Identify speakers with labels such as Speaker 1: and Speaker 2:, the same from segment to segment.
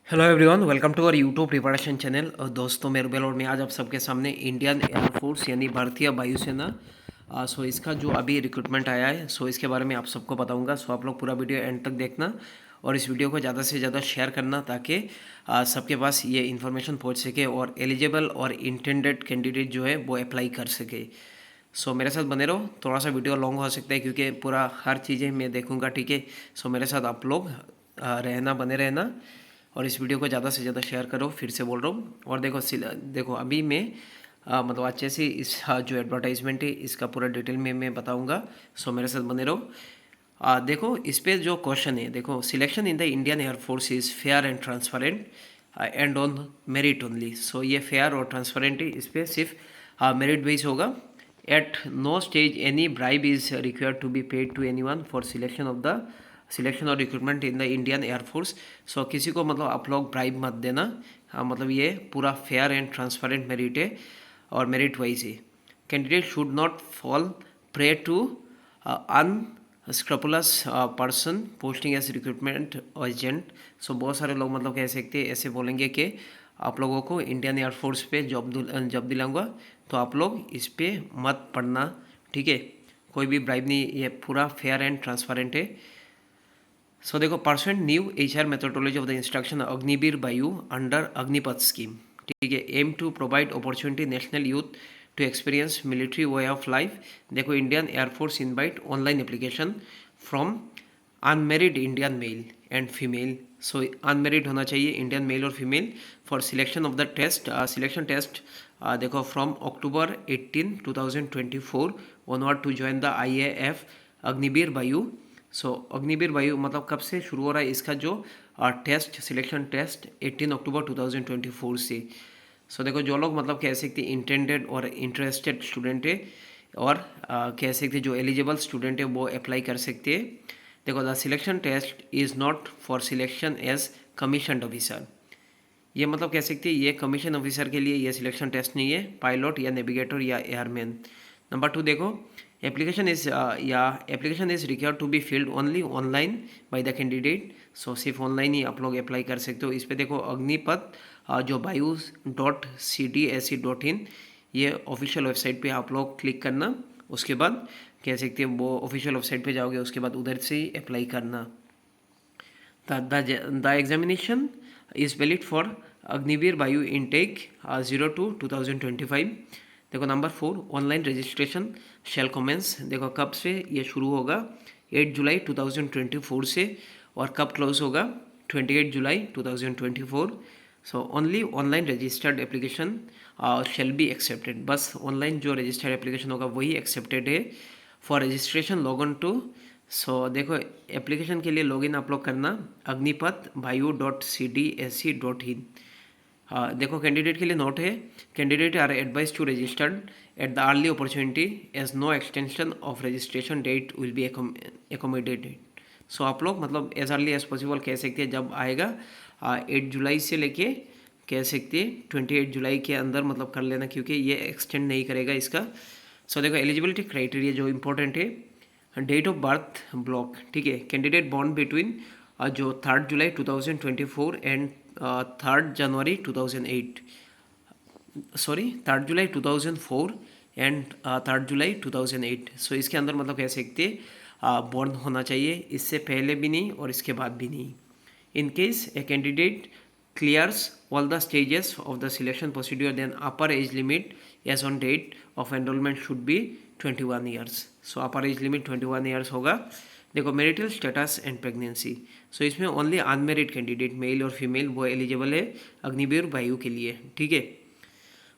Speaker 1: Hello everyone, welcome to our YouTube preparation channel. दोस्तों, मैं रुबेल और मैं आज आप सबके सामने इंडियन एयरफोर्स यानी भारतीय वायुसेना इसका जो अभी रिक्रूटमेंट आया है, इसके बारे में आप सबको बताऊंगा। आप लोग पूरा वीडियो एंड तक देखना और इस वीडियो को ज़्यादा से ज़्यादा शेयर करना ताकि सबके पास ये इन्फॉर्मेशन पहुंच सके और एलिजिबल और इंटेंडेड कैंडिडेट जो है वो अप्लाई कर सके। मेरे साथ बने रहो। थोड़ा सा वीडियो लॉन्ग हो सकता है क्योंकि पूरा हर चीज़ें मैं देखूंगा, ठीक है। मेरे साथ आप लोग बने रहना और इस वीडियो को ज़्यादा से ज़्यादा शेयर करो। फिर से बोल रहा हूँ। और देखो अभी मैं मतलब अच्छे से जो एडवर्टाइजमेंट है इसका पूरा डिटेल में मैं बताऊँगा। मेरे साथ बने रहो। देखो इस पे जो क्वेश्चन है, देखो selection in the Indian air force is fair and transparent and on merit only. ये फेयर और ट्रांसपेरेंट है, इस पर सिर्फ मेरिट बेस होगा। At no stage any bribe is required to be paid to anyone for selection और recruitment in the Indian air force. किसी को मतलब आप लोग ब्राइब मत देना। मतलब ये पूरा फेयर एंड ट्रांसपेरेंट मेरिट है और मेरिट वाइज है। Candidate should not fall prey to unscrupulous person posting as recruitment agent. बहुत सारे लोग मतलब कह सकते हैं, ऐसे बोलेंगे कि आप लोगों को इंडियन एयरफोर्स पे जॉब दिलाऊंगा, तो आप लोग इस पे मत पढ़ना, ठीक है। कोई भी ब्राइब नहीं, ये पूरा फेयर एंड ट्रांसपेरेंट है। देखो percent new HR methodology of the instruction Agniveer Vayu under Agnipath scheme, ठीक है। Aim to provide opportunity national youth to experience military way of life. देखो Indian air force invite online application from unmarried Indian male and female. Unmarried होना चाहिए Indian male और female for selection of the test. Selection test देखो from October 18 2024 onward to join the IAF Agniveer Vayu. Agniveer वायु मतलब कब से शुरू हो रहा है इसका जो टेस्ट, सिलेक्शन टेस्ट 18 अक्टूबर 2024 से। देखो जो लोग मतलब कह सकते इंटेंडेड और इंटरेस्टेड स्टूडेंट है और कह सकते जो एलिजिबल स्टूडेंट है वो अप्लाई कर सकते हैं। देखो the selection test is not for selection as commission officer. ये मतलब कह सकते हैं ये कमीशन ऑफिसर के लिए ये सिलेक्शन टेस्ट नहीं है, पायलट या नेविगेटर या एयरमैन। नंबर 2 देखो application is required to be filled only online by the candidate. सिर्फ ऑनलाइन ही आप लोग अप्लाई कर सकते हो। इस पर देखो अग्निपथ जो bayus.cdsc.in, ये ऑफिशियल वेबसाइट पे आप लोग क्लिक करना। उसके बाद कह सकते हैं वो ऑफिशियल वेबसाइट पे जाओगे, उसके बाद उधर से ही अप्लाई करना। The examination is valid for Agniveer Vayu intake 02/2025। देखो number 4 online registration shall commence. देखो कब से ये शुरू होगा, 8 जुलाई 2024 से, और कब क्लोज होगा 28 जुलाई 2024। Only online registered application shall be accepted. बस ऑनलाइन जो रजिस्टर्ड एप्लीकेशन होगा वही एक्सेप्टेड है। For registration log on to देखो एप्लीकेशन के लिए लॉगिन आप लोग करना अग्निपथ vayu.cdsc.in। देखो कैंडिडेट के लिए नोट है, candidate are advise to registered at the early opportunity as no extension of registration date will be accommodated. आप लोग मतलब एज अर्ली एज पॉसिबल कह सकते हैं, जब आएगा 8 जुलाई से लेके कह सकते हैं 28 जुलाई के अंदर मतलब कर लेना, क्योंकि ये एक्सटेंड नहीं करेगा इसका। देखो एलिजिबिलिटी क्राइटेरिया जो इंपॉर्टेंट है, डेट ऑफ बर्थ ब्लॉक, ठीक है। कैंडिडेट बॉर्न बिटवीन जो 3 जुलाई 2024 एंड 3 जनवरी 2008, 3 जुलाई 2004 एंड 3 जुलाई 2008। इसके अंदर मतलब कह सकते बॉर्न होना चाहिए, इससे पहले भी नहीं और इसके बाद भी नहीं। In case a candidate clears all the stages of the selection procedure, then upper age limit as on date of enrollment should be 21 years। upper age limit 21 years होगा। देखो मैरिटल स्टेटस एंड प्रेगनेंसी, इसमें only unmarried candidate mail और female वो eligible है अग्निवीर वायु के लिए, ठीक है।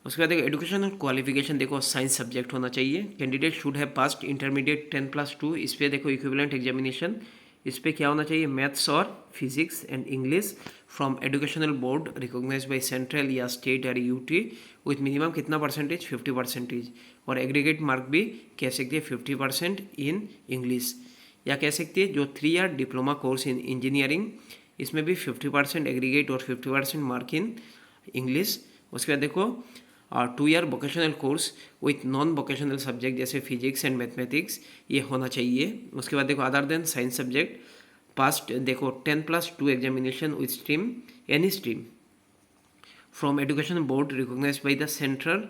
Speaker 1: उसके बाद देखो एजुकेशन और क्वालिफिकेशन, देखो साइंस सब्जेक्ट होना चाहिए। Candidate should have passed intermediate 10+2। इस पर देखो इक्विवेलेंट एग्जामिनेशन, इस पर क्या होना चाहिए, मैथ्स और physics and English from educational board recognised by central या स्टेट और UT विथ मिनिमम कितना परसेंटेज, 50%। और एग्रीगेट मार्क भी कह सकते हैं 50% इन इंग्लिश, या कह सकते हैं जो 3 year diploma course in engineering, इसमें भी 50% एग्रीगेट और 50% मार्क इन इंग्लिश। उसके बाद देखो 2 year vocational course with non vocational subject जैसे फिजिक्स एंड मैथमेटिक्स, ये होना चाहिए। उसके बाद देखो other than science subject past, देखो 10+2 examination with stream any stream from education board recognized by the central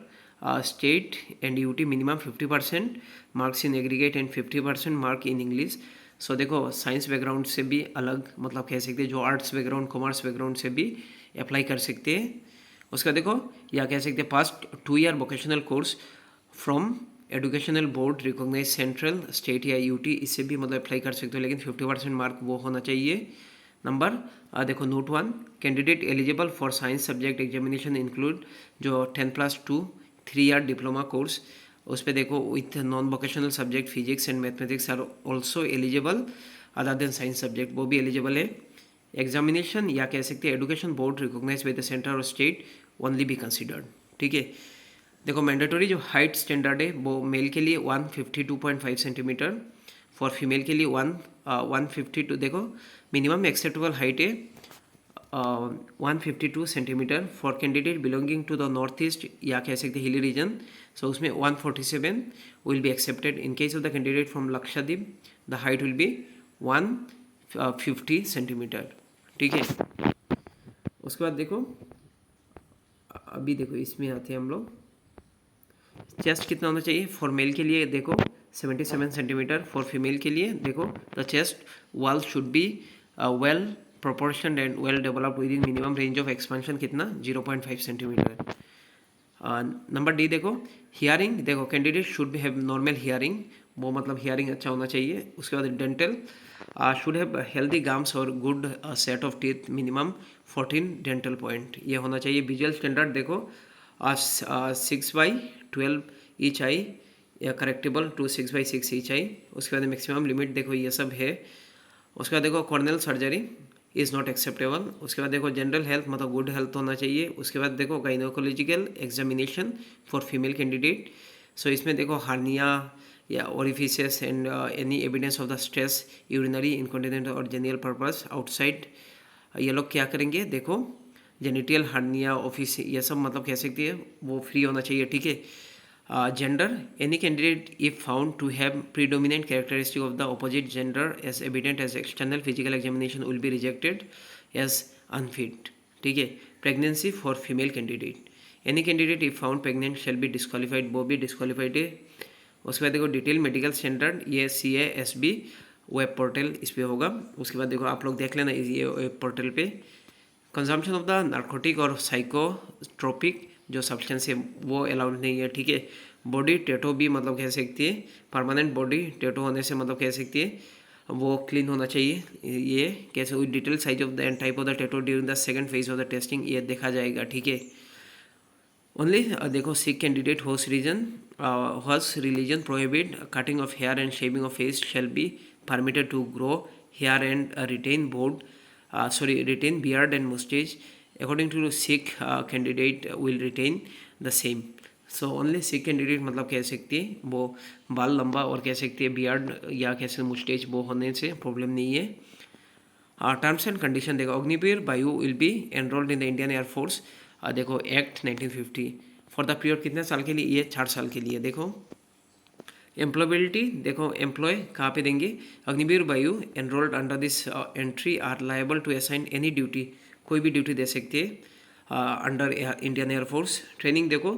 Speaker 1: state and UT minimum 50% marks in aggregate and 50% mark in English. So देखो science background से भी अलग मतलब कह सकते हैं, जो आर्ट्स बैकग्राउंड कॉमर्स बैकग्राउंड से भी अप्लाई कर सकते हैं. उसका देखो या कह सकते हैं past 2 year vocational course from educational board recognise central state या यूटी, इससे भी मतलब अप्लाई कर सकते हो, लेकिन 50% मार्क वो होना चाहिए. नंबर देखो note 1, candidate eligible for science subject examination include जो 10+2 3 ईयर डिप्लोमा कोर्स, उस पर देखो with non vocational subject physics and mathematics are also eligible other than science subject, वो भी एलिजिबल है. एग्जामिनेशन या कह सकते हैं education board recognise by the centre और स्टेट ओनली बी कंसिडर्ड. ठीक है. देखो मैंडेटरी जो हाइट स्टैंडर्ड है वो मेल के लिए 152.5 सेंटीमीटर, फॉर फीमेल के लिए 152. देखो मिनिमम एक्सेप्टेबल हाइट है 152 centimetre for candidate belonging to the north east या कह सकते हिली रीजन. सो उसमें 147 will be accepted. In case of the candidate from Lakshadweep the height will be 150 centimetre. ठीक है. उसके बाद देखो अभी देखो इसमें आते हैं हम लोग, चेस्ट कितना होना चाहिए फॉर मेल के लिए देखो 77 सेंटीमीटर, फॉर फीमेल के लिए देखो the chest wall should be well proportioned and well developed within minimum range of expansion कितना 0.5 सेंटीमीटर. नंबर डी देखो हियरिंग, देखो candidate should be have normal hearing, वो मतलब हियरिंग अच्छा होना चाहिए. उसके बाद dental should have healthy gums और good set of teeth, minimum 14 dental point ये होना चाहिए. विजुअल स्टैंडर्ड देखो 6/12 ईच आई या करेक्टेबल टू 6/6 ईच आई. उसके बाद मैक्सिमम लिमिट देखो ये सब है. उसके बाद देखो corneal surgery is not acceptable. उसके बाद देखो जनरल हेल्थ मतलब गुड हेल्थ होना चाहिए. उसके बाद देखो gynaecological examination for female candidate. So इसमें देखो हार्निया या orifices and any evidence of the stress urinary incontinent और जेनियल पर्पस आउटसाइड, ये लोग क्या करेंगे देखो जेनिटल हार्निया ऑफिस ये सब मतलब कह सकती है वो फ्री होना चाहिए. ठीक है. Gender any candidate if found to have predominant characteristic of the opposite gender as evident as external physical examination will be rejected as unfit. ठीक है. Pregnancy for female candidate, any candidate if found pregnant shall be disqualified, वो भी disqualified है. उसके बाद देखो detail medical standard ये CASB web portal इस पर होगा. उसके बाद देखो आप लोग देख लेना ये वेब पोर्टल पे. कंजम्पशन ऑफ द नार्कोटिक और साइकोट्रोपिक जो सब्सटेंस है वो अलाउड नहीं है. ठीक है. बॉडी टेटो भी मतलब कह सकती है, परमानेंट बॉडी टेटो होने से मतलब कह सकती है वो क्लीन होना चाहिए. ये कैसे with detail size of the and type of the tattoo during the second phase of the testing ये देखा जाएगा. ठीक है. ओनली देखो Sikh candidate whose religion prohibit cutting of hair and shaving of face shall be permitted to grow hair and retain retain beard and mustache. According to Sikh candidate will retain the same. So only Sikh candidate मतलब कह सकती है वो बाल लंबा और कह सकती है बियर्ड या कैसे मुस्टेच वो होने से प्रॉब्लम नहीं है. टर्म्स एंड कंडीशन देखो Agniveer Vayu will be enrolled in the Indian air force. देखो एक्ट 1950 फॉर द पीरियड कितने साल के लिए ये 4 साल के लिए. देखो एम्प्लॉयबिलिटी देखो एम्प्लॉय कहाँ पे देंगे Agniveer Vayu enrolled under this entry are liable to assign any duty, कोई भी ड्यूटी दे सकते हैं अंडर इंडियन एयरफोर्स. ट्रेनिंग देखो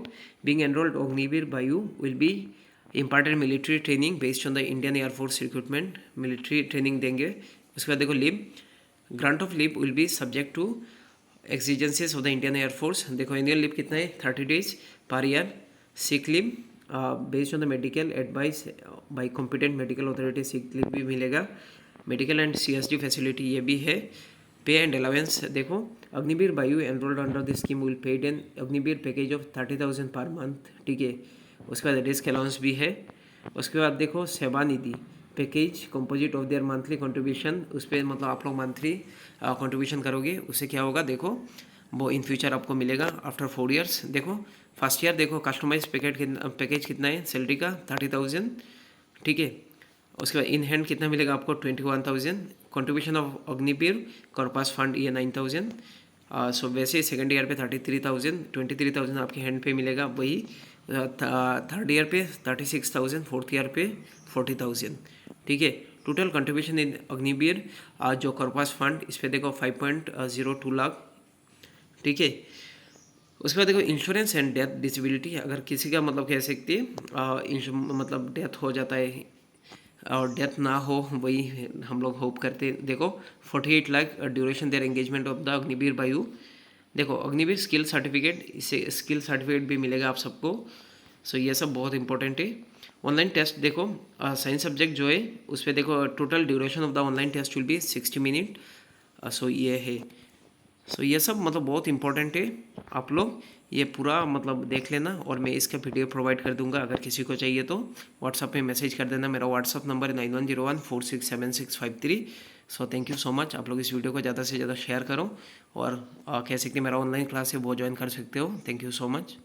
Speaker 1: being enrolled Agniveer Vayu will be imparted military training based on the Indian air force recruitment, military training देंगे. उसके बाद देखो leave grant of leave will be subject to exigencies of the Indian air force. देखो annual leave कितना है 30 days per year. Sick leave based on the medical advice bye competent medical authority sick leave भी मिलेगा. Medical and CSD facility ये भी है. पे and allowance देखो Agniveer Vayu enrolled under this scheme will paid an Agniveer package of 30,000 per month. ठीक है. उसके बाद रिस्क अलाउंस भी है. उसके बाद देखो Seva Nidhi package composite of their monthly contribution, उस पर मतलब आप लोग मंथली कंट्रीब्यूशन करोगे उससे क्या होगा देखो वो इन फ्यूचर आपको मिलेगा आफ्टर 4 years. देखो फर्स्ट ईयर देखो कस्टमाइज पैकेज कितना है सैलरी का 30,000. ठीक है. उसके बाद इन हैंड कितना मिलेगा आपको 21,000. Contribution of Agniveer corpus fund ये 9,000. सो वैसे सेकंड ईयर पे 33,000, 23,000 आपके हैंड पे मिलेगा. वही थर्ड ईयर पे 36,000, फोर्थ ईयर पे 40,000. ठीक है. टोटल कंट्रीब्यूशन इन अग्निवीर जो कॉर्पस फंड इस पर देखो 5.02 लाख ठीक है। उसके बाद देखो इंश्योरेंस एंड डेथ डिसेबिलिटी, अगर किसी का मतलब कह सकते हैं मतलब डेथ हो जाता है और डेथ ना हो, वही हम लोग होप करते हैं। देखो 48 lakh duration their engagement of the Agniveer Vayu. देखो अग्निवीर स्किल सर्टिफिकेट, इससे स्किल सर्टिफिकेट भी मिलेगा आप सबको। सो ये सब बहुत इंपॉर्टेंट है। ऑनलाइन टेस्ट देखो साइंस सब्जेक्ट जो है उस पर देखो total duration of the online test will be 60 minute. So ये है। सो ये सब मतलब बहुत इंपॉर्टेंट है। आप लोग ये पूरा मतलब देख लेना, और मैं इसका वीडियो प्रोवाइड कर दूंगा। अगर किसी को चाहिए तो व्हाट्सअप पे मैसेज कर देना। मेरा व्हाट्सअप नंबर है 9101467653। So thank you so much. आप लोग इस वीडियो को ज़्यादा से ज़्यादा शेयर करो, और कह सकते हैं मेरा ऑनलाइन क्लास है वो ज्वाइन कर सकते हो। Thank you so much.